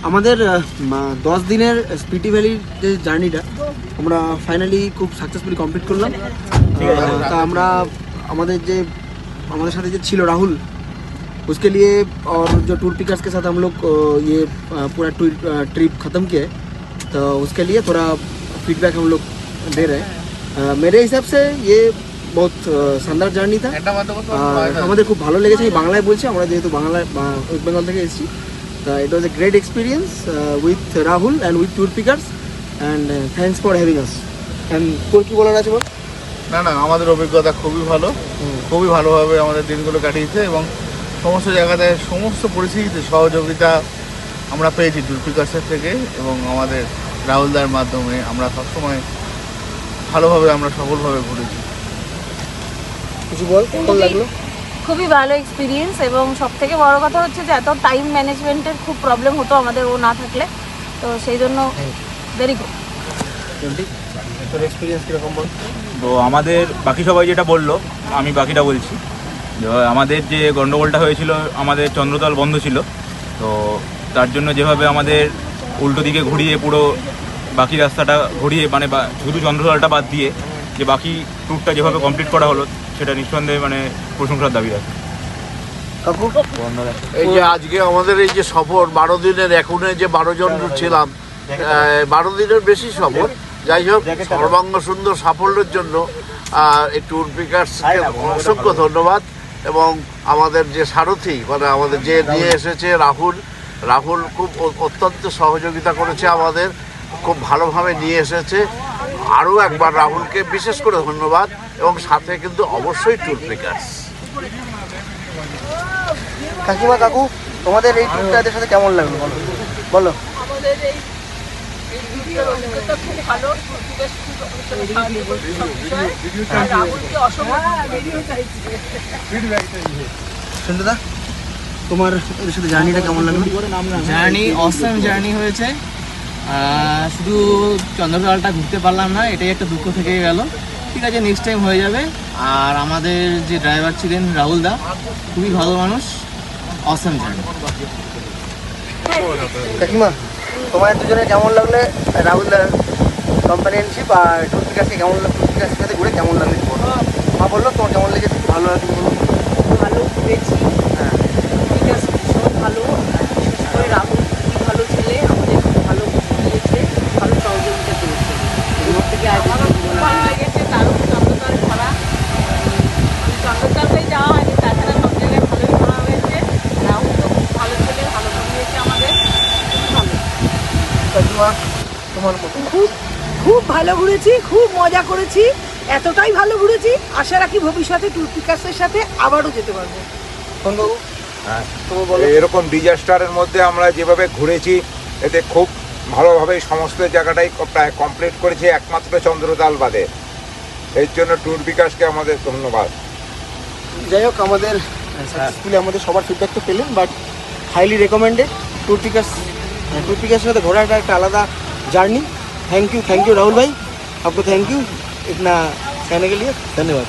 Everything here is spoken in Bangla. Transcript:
আমাদের 10 দিনের স্পিটি ভ্যালির যে জার্নিটা আমরা ফাইনালি খুব সাকসেসফুলি কমপ্লিট করলাম। তা আমরা हमारे साथ जो छिलो राहुल, उसके लिए और जो टूर पिकर्स के साथ हम लोग ये पूरा ट्रिप ख़त्म किए, तो उसके लिए थोड़ा फीडबैक हम लोग दे रहे हैं। मेरे हिसाब से ये बहुत शानदार জার্নি था। আমাদের খুব ভালো লেগেছে। আমি বাংলায় বলছি, আমরা যেহেতু বাংলায় ওয়েস্ট বেঙ্গল থেকে এসেছি। It was a great experience with Rahul and with tour pickers, and thanks for having us. And তোর কি বলার আছে বল? না আমাদের অভিজ্ঞতা খুবই ভালোভাবে আমাদের দিনগুলো কাটিয়েছে এবং সমস্ত জায়গাতে সমস্ত পরিস্থিতিতে সহযোগিতা আমরা পেয়েছি ট্যুর পিকার্সের থেকে এবং আমাদের রাহুলদার মাধ্যমে আমরা সবসময় ভালোভাবে আমরা সফলভাবে ঘুরেছি। কিছু বল, কেমন লাগলো? খুবই ভালো এক্সপিরিয়েন্স এবং সবথেকে বড় কথা হচ্ছে যে এত টাইম ম্যানেজমেন্টের খুব প্রবলেম হতো আমাদের ও না থাকলে, তো সেই জন্য ভেরি গুড। তোর এক্সপিরিয়েন্স কীরকম বল? তো আমাদের বাকি সবাই যেটা বললো আমি বাকিটা বলছি। আমাদের যে গণ্ডগোলটা হয়েছিল, আমাদের চন্দ্রতল বন্ধ ছিল, তো তার জন্য যেভাবে আমাদের উল্টো দিকে ঘুরিয়ে পুরো বাকি রাস্তাটা ঘুরিয়ে মানে শুধু চন্দ্রতলটা বাদ দিয়ে যে বাকি ট্যুরটা যেভাবে কমপ্লিট করা হলো সেটা নিঃসন্দেহে মানে প্রশংসার দাবি রাখে। এই যে আজকে আমাদের এই যে সফর 12 দিনের, এখনে যে 12 জন ছিলাম, 12 দিনের বেশি সফর, যাই হোক সর্বাঙ্গ সুন্দর সাফল্যের জন্য এই ট্যুর পিকার্সকে অসংখ্য ধন্যবাদ। এবং আমাদের যে সারথি মানে আমাদের যে নিয়ে এসেছে রাহুল খুব অত্যন্ত সহযোগিতা করেছে, আমাদের খুব ভালোভাবে নিয়ে এসেছে। আরও একবার রাহুলকে বিশেষ করে ধন্যবাদ এবং সাথে কিন্তু অবশ্যই ট্যুর পিকার্স। কাকিমা, কাকু, তোমাদের এই ট্যুরটা এদের সাথে কেমন লাগলো বলো? আমাদের এই খুব ভালো, সন্ধ্যা, তোমার এদের সাথে জার্নিটা কেমন লাগলো? জার্নি অসম জার্নি হয়েছে। শুধু চন্দ্রতলাটা ঘুরতে পারলাম না, এটাই একটা দুঃখ থেকে গেল। ঠিক আছে, নেক্সট টাইম হয়ে যাবে। আর আমাদের যে ড্রাইভার ছিলেন রাহুল দা, খুবই ভালো মানুষ। অসম জার্নি। কাকিমা, তোমার দুজনে কেমন লাগলে রাহুল দার কম্পানিয়নশিপ আর ট্যুর পিকার্সকে কেমন লাগলো? ট্যুর পিকার্সের সাথে ঘুরে কেমন লাগলো বলো? মা বললো তোমার কেমন লেগেছে? ভালো লাগলো বলো? ভালো ঘুরেছি। হ্যাঁ, পিকার্স ভীষণ ভালো, বিশেষ করে রাহুল খুবই ভালো ছেলে, আমাদের খুব ভালো দিয়েছে, ভালো সহযোগিতা করেছে। এর থেকে আমারও খুব ভালো লেগেছে, কারণ চন্দ্রতল ঘোরা, চন্দ্রতলটাই যাওয়া হয়নি, তাছাড়া সব জায়গায় ভালোই ঘোরা হয়েছে। রাহুল তো খুব ভালো ছেলে, ভালো ঘুরিয়েছে আমাদের, ভালো। কাকিমা, তোমার মতো? খুব ভালো ঘুরেছি, খুব মজা করেছি, এতটাই ভালো ঘুরেছি আশা রাখি ভবিষ্যতে ট্যুর পিকার্সের সাথে আবারও যেতে পারবো। বাবু, এরকম ডিজাস্টারের মধ্যে আমরা যেভাবে ঘুরেছি এতে খুব ভালোভাবে সমস্ত জায়গাটাই প্রায় কমপ্লিট করেছি, একমাত্র চন্দ্রতাল বাদে। এর জন্য ট্যুর পিকার্সকে আমাদের ধন্যবাদ। যাই হোক, আমাদের সাকসেসফুলি আমাদের সবার ফিডব্যাক তো পেলেন, but highly recommended tour pickers साथ घोड़ा एक आलादा জার্নি। थैंक यू राहुल भाई, आपको थैंक यू इतना कहने के लिए, धन्यवाद।